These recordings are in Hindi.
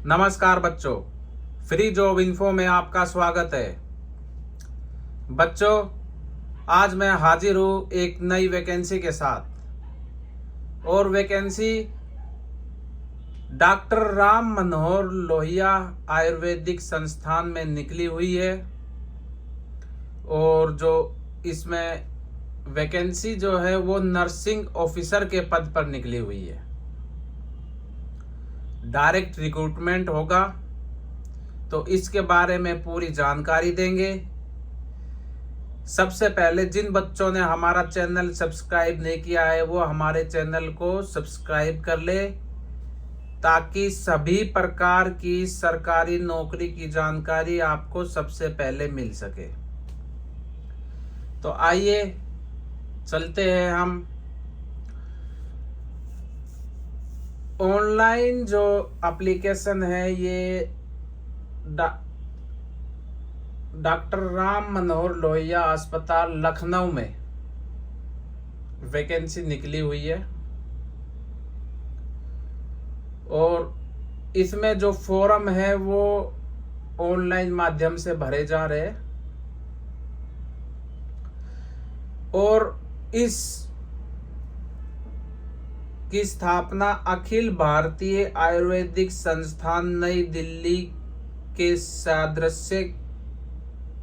नमस्कार बच्चों, फ्री जॉब इन्फो में आपका स्वागत है। बच्चों, आज मैं हाजिर हूँ एक नई वैकेंसी के साथ। और वैकेंसी डॉक्टर राम मनोहर लोहिया आयुर्वेदिक संस्थान में निकली हुई है। और जो इसमें वैकेंसी जो है वो नर्सिंग ऑफिसर के पद पर निकली हुई है। डायरेक्ट रिक्रूटमेंट होगा, तो इसके बारे में पूरी जानकारी देंगे। सबसे पहले जिन बच्चों ने हमारा चैनल सब्सक्राइब नहीं किया है वो हमारे चैनल को सब्सक्राइब कर ले, ताकि सभी प्रकार की सरकारी नौकरी की जानकारी आपको सबसे पहले मिल सके। तो आइए चलते हैं हम। ऑनलाइन जो एप्लीकेशन है ये डॉक्टर राम मनोहर लोहिया अस्पताल लखनऊ में वैकेंसी निकली हुई है। और इसमें जो फॉर्म है वो ऑनलाइन माध्यम से भरे जा रहे हैं। और इस की स्थापना अखिल भारतीय आयुर्वेदिक संस्थान नई दिल्ली के सादृश्य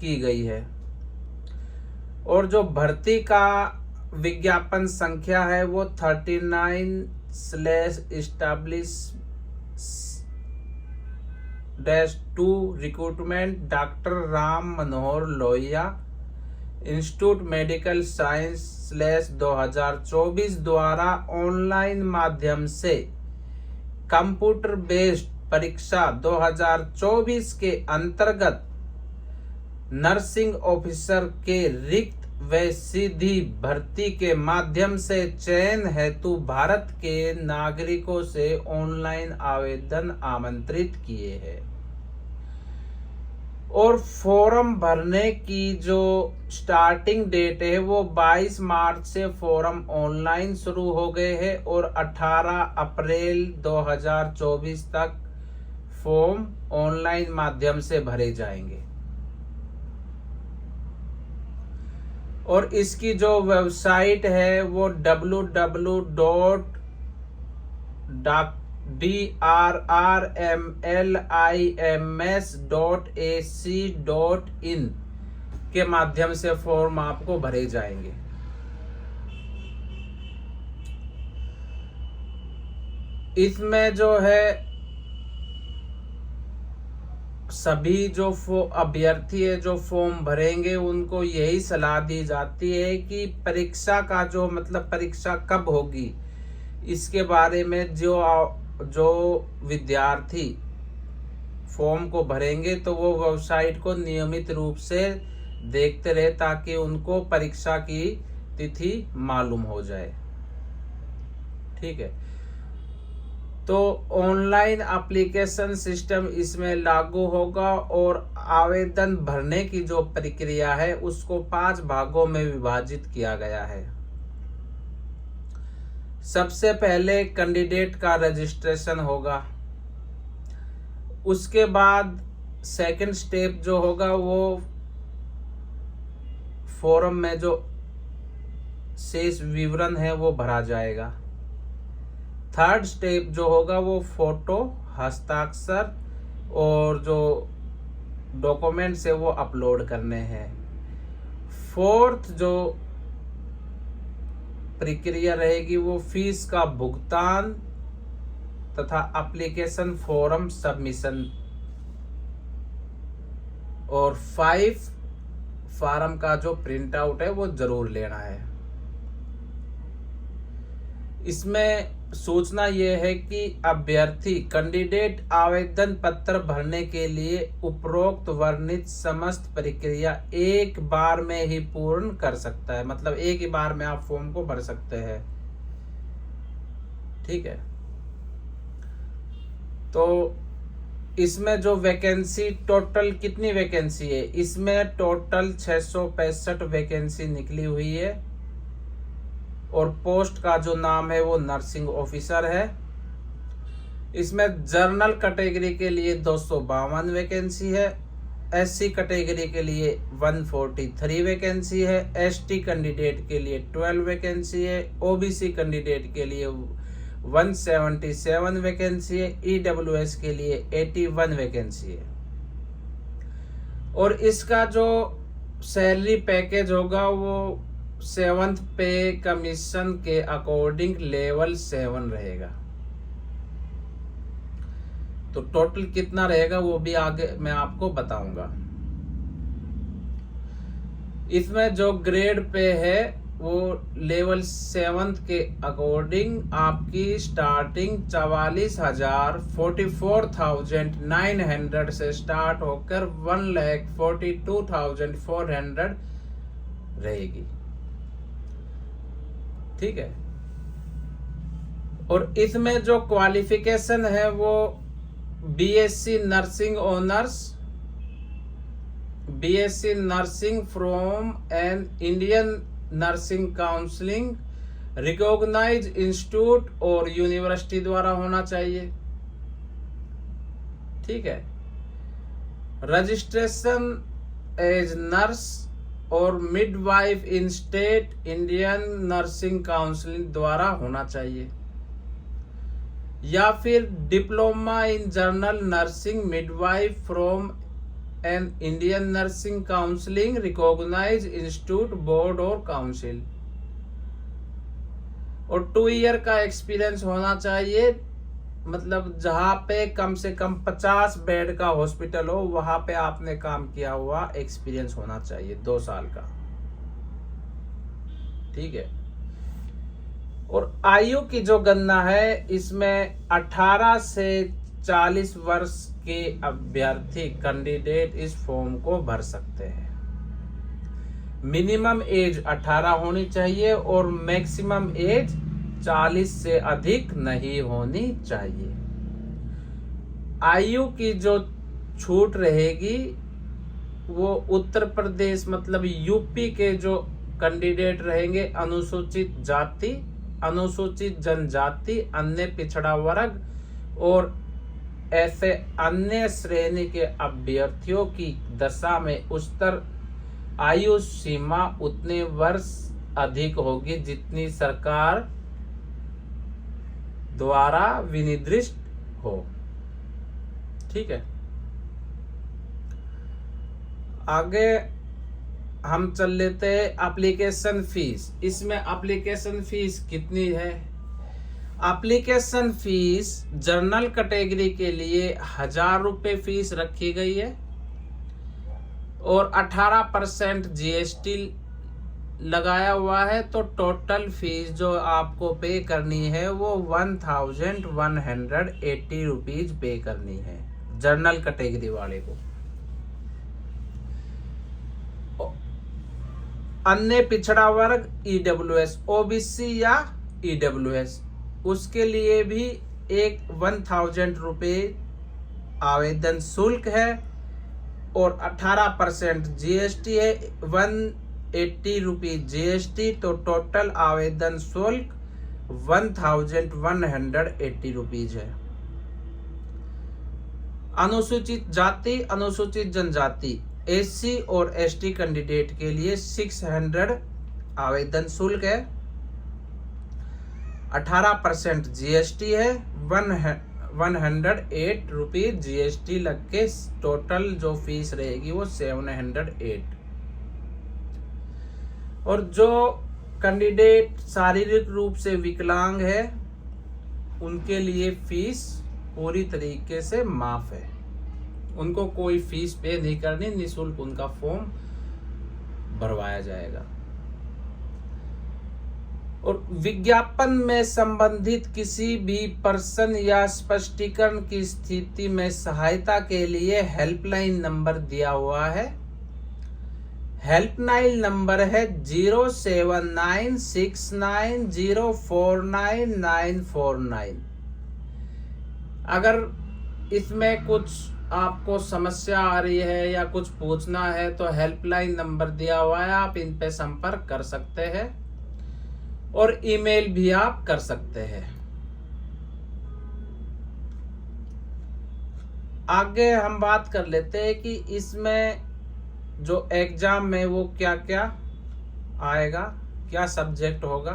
की गई है। और जो भर्ती का विज्ञापन संख्या है वो 39/2 recruitment doctor Ram Manohar Lohia institute medical साइंस/2024 द्वारा ऑनलाइन माध्यम से कंप्यूटर बेस्ड परीक्षा 2024 के अंतर्गत नर्सिंग ऑफिसर के रिक्त व सीधी भर्ती के माध्यम से चयन हेतु भारत के नागरिकों से ऑनलाइन आवेदन आमंत्रित किए हैं। और फॉर्म भरने की जो स्टार्टिंग डेट है वो 22 मार्च से फॉर्म ऑनलाइन शुरू हो गए हैं और 18 अप्रैल 2024 तक फॉर्म ऑनलाइन माध्यम से भरे जाएंगे। और इसकी जो वेबसाइट है वो www.drrmlims.ac.in के माध्यम से फॉर्म आपको भरे जाएंगे। इसमें जो है सभी जो अभ्यर्थी है जो फॉर्म भरेंगे उनको यही सलाह दी जाती है कि परीक्षा का जो परीक्षा कब होगी इसके बारे में जो विद्यार्थी फॉर्म को भरेंगे तो वो वेबसाइट को नियमित रूप से देखते रहे, ताकि उनको परीक्षा की तिथि मालूम हो जाए। ठीक है, तो ऑनलाइन एप्लीकेशन सिस्टम इसमें लागू होगा। और आवेदन भरने की जो प्रक्रिया है उसको 5 भागों में विभाजित किया गया है। सबसे पहले कैंडिडेट का रजिस्ट्रेशन होगा। उसके बाद सेकंड स्टेप जो होगा वो फॉर्म में जो शेष विवरण है वो भरा जाएगा। थर्ड स्टेप जो होगा वो फोटो, हस्ताक्षर और जो डॉक्यूमेंट्स है वो अपलोड करने हैं। फोर्थ जो प्रक्रिया रहेगी वो फीस का भुगतान तथा एप्लीकेशन फॉर्म सबमिशन। और 5 फॉर्म का जो प्रिंट आउट है वो जरूर लेना है। इसमें सूचना यह है कि अभ्यर्थी कैंडिडेट आवेदन पत्र भरने के लिए उपरोक्त वर्णित समस्त प्रक्रिया एक बार में ही पूर्ण कर सकता है। एक ही बार में आप फॉर्म को भर सकते हैं। ठीक है, तो इसमें जो वैकेंसी टोटल कितनी वैकेंसी है, इसमें टोटल 665 वैकेंसी निकली हुई है। और पोस्ट का जो नाम है वो नर्सिंग ऑफिसर है। इसमें जनरल कैटेगरी के लिए 252 वैकेंसी है, एससी कैटेगरी के लिए 143 वैकेंसी है, एसटी कैंडिडेट के लिए 12 वैकेंसी है, ओबीसी कैंडिडेट के लिए 177 वैकेंसी है, ईडब्ल्यूएस के लिए 81 वैकेंसी है। और इसका जो सैलरी पैकेज होगा वो 7th पे कमीशन के अकॉर्डिंग लेवल 7 रहेगा। तो टोटल कितना रहेगा वो भी आगे मैं आपको बताऊंगा। इसमें जो ग्रेड पे है वो लेवल 7 के अकॉर्डिंग आपकी स्टार्टिंग 44,900 से स्टार्ट होकर 1,42,400 रहेगी। ठीक है। और इसमें जो क्वालिफिकेशन है वो BSc nursing honours, BSc nursing from an Indian nursing counselling recognise institute और यूनिवर्सिटी द्वारा होना चाहिए। ठीक है। रजिस्ट्रेशन एज नर्स और midwife in state Indian nursing council द्वारा होना चाहिए, या फिर diploma in general nursing midwife from an Indian nursing counselling recognise institute board और काउंसिल। और 2 ईयर का एक्सपीरियंस होना चाहिए, मतलब जहां पे कम से कम 50 बेड का हॉस्पिटल हो वहां पे आपने काम किया हुआ एक्सपीरियंस होना चाहिए 2 साल का। ठीक है। और आयु की जो गणना है इसमें 18 से 40 वर्ष के अभ्यर्थी कैंडिडेट इस फॉर्म को भर सकते हैं। मिनिमम एज 18 होनी चाहिए और मैक्सिमम एज 40 से अधिक नहीं होनी चाहिए। आयु की जो छूट रहेगी वो उत्तर प्रदेश मतलब यूपी के जो कैंडिडेट रहेंगे, अनुसूचित जाति, अनुसूचित जनजाति, अन्य पिछड़ा वर्ग और ऐसे अन्य श्रेणी के अभ्यर्थियों की दशा में उच्चतर आयु सीमा उतने वर्ष अधिक होगी जितनी सरकार द्वारा विनिर्दिष्ट हो। ठीक है। आगे हम चल लेते हैं एप्लीकेशन फीस। इसमें एप्लीकेशन फीस कितनी है? एप्लीकेशन फीस जनरल कैटेगरी के लिए 1000 रुपये फीस रखी गई है और 18% जीएसटी लगाया हुआ है। तो टोटल फीस जो आपको पे करनी है वो 1180 रुपीज पे करनी है जनरल कैटेगरी वाले को। अन्य पिछड़ा वर्ग ईडब्ल्यूएस, ओबीसी या ईडब्ल्यूएस, उसके लिए भी एक 1000 रुपये आवेदन शुल्क है और 18% जीएसटी है, 180 रुपीज जीएसटी। तो टोटल आवेदन शुल्क 1180 रुपीज है। अनुसूचित जाति, अनुसूचित जनजाति, एससी और एसटी कैंडिडेट के लिए 600 आवेदन शुल्क है, 18% जीएसटी है, 108 रुपीज जीएसटी लग के टोटल जो फीस रहेगी वो 708। और जो कैंडिडेट शारीरिक रूप से विकलांग है उनके लिए फीस पूरी तरीके से माफ है, उनको कोई फीस पे नहीं करनी, निःशुल्क उनका फॉर्म भरवाया जाएगा। और विज्ञापन में संबंधित किसी भी पर्सन या स्पष्टीकरण की स्थिति में सहायता के लिए हेल्पलाइन नंबर दिया हुआ है। हेल्पलाइन नंबर है 0796904949। अगर इसमें कुछ आपको समस्या आ रही है या कुछ पूछना है तो हेल्पलाइन नंबर दिया हुआ है, आप इन पे संपर्क कर सकते हैं और ईमेल भी आप कर सकते हैं। आगे हम बात कर लेते हैं कि इसमें जो एग्जाम में वो क्या क्या आएगा, क्या सब्जेक्ट होगा,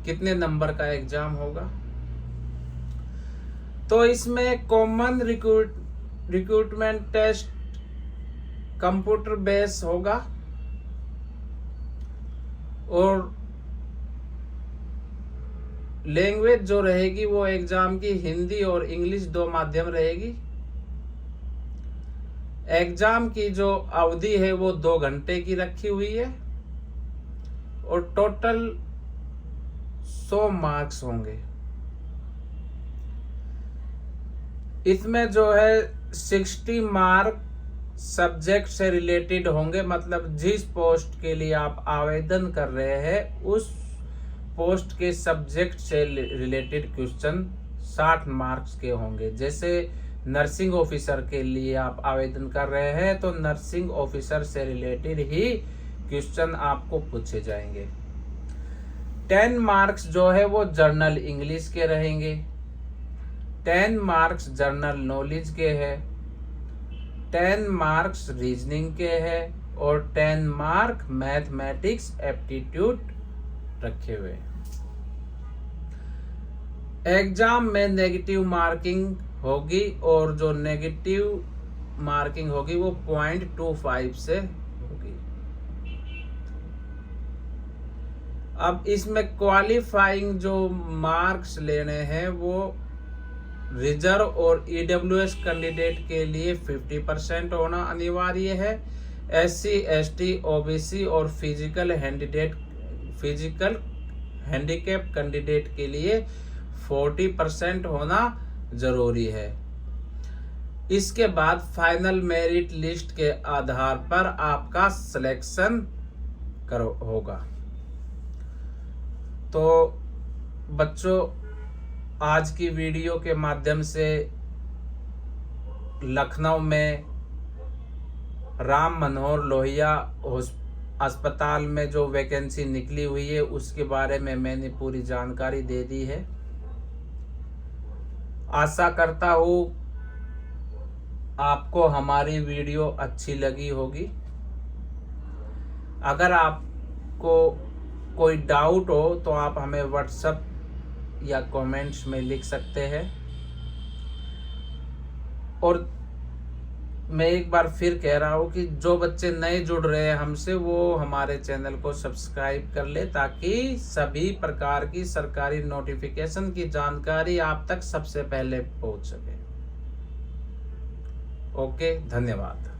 कितने नंबर का एग्जाम होगा। तो इसमें common recruitment test computer base होगा और लैंग्वेज जो रहेगी वो एग्जाम की हिंदी और इंग्लिश 2 माध्यम रहेगी। एग्जाम की जो अवधि है वो 2 घंटे की रखी हुई है और टोटल 100 मार्क्स होंगे। इसमें जो है 60 मार्क सब्जेक्ट से रिलेटेड होंगे, मतलब जिस पोस्ट के लिए आप आवेदन कर रहे हैं उस पोस्ट के सब्जेक्ट से रिलेटेड क्वेश्चन 60 मार्क्स के होंगे। जैसे नर्सिंग ऑफिसर के लिए आप आवेदन कर रहे हैं तो नर्सिंग ऑफिसर से रिलेटेड ही क्वेश्चन आपको पूछे जाएंगे। 10 मार्क्स जो है वो जर्नल इंग्लिश के रहेंगे, 10 मार्क्स जर्नल नॉलेज के हैं, 10 मार्क्स रीजनिंग के हैं और 10 मार्क मैथमेटिक्स एप्टीट्यूड रखे हुए। एग्जाम में नेगेटिव मार्किंग होगी और जो नेगेटिव मार्किंग होगी वो 0.25 से होगी। अब इसमें क्वालिफाइंग जो मार्क्स लेने हैं वो रिजर्व और ईडब्ल्यूएस कैंडिडेट के लिए 50% होना अनिवार्य है। SC ST OBC और फिजिकल हैंडीकैप कैंडिडेट के लिए 40% होना जरूरी है। इसके बाद फाइनल मेरिट लिस्ट के आधार पर आपका सिलेक्शन होगा। तो बच्चों, आज की वीडियो के माध्यम से लखनऊ में राम मनोहर लोहिया अस्पताल में जो वैकेंसी निकली हुई है उसके बारे में मैंने पूरी जानकारी दे दी है। आशा करता हूँ आपको हमारी वीडियो अच्छी लगी होगी। अगर आपको कोई डाउट हो तो आप हमें व्हाट्सएप या कमेंट्स में लिख सकते हैं। और मैं एक बार फिर कह रहा हूँ कि जो बच्चे नए जुड़ रहे हैं हमसे वो हमारे चैनल को सब्सक्राइब कर ले ताकि सभी प्रकार की सरकारी नोटिफिकेशन की जानकारी आप तक सबसे पहले पहुंच सके। ओके, धन्यवाद।